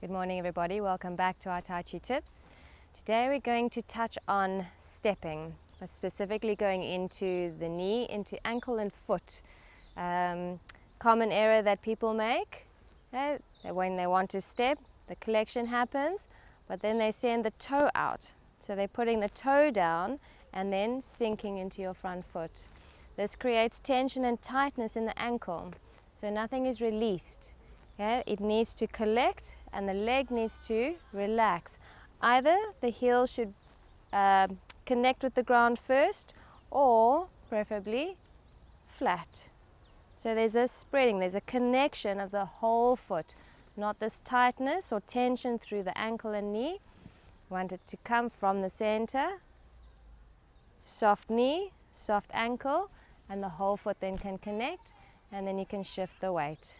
Good morning everybody, welcome back to our Tai Chi tips. Today we're going to touch on stepping, but specifically going into the knee, into ankle and foot. Common error that people make, that when they want to step, the collection happens, but then they send the toe out. So they're putting the toe down and then sinking into your front foot. This creates tension and tightness in the ankle, so nothing is released. Okay? It needs to collect and the leg needs to relax. Either the heel should connect with the ground first or preferably flat. So there's a spreading, there's a connection of the whole foot, not this tightness or tension through the ankle and knee. Want it to come from the center, soft knee, soft ankle, and the whole foot then can connect, and then you can shift the weight.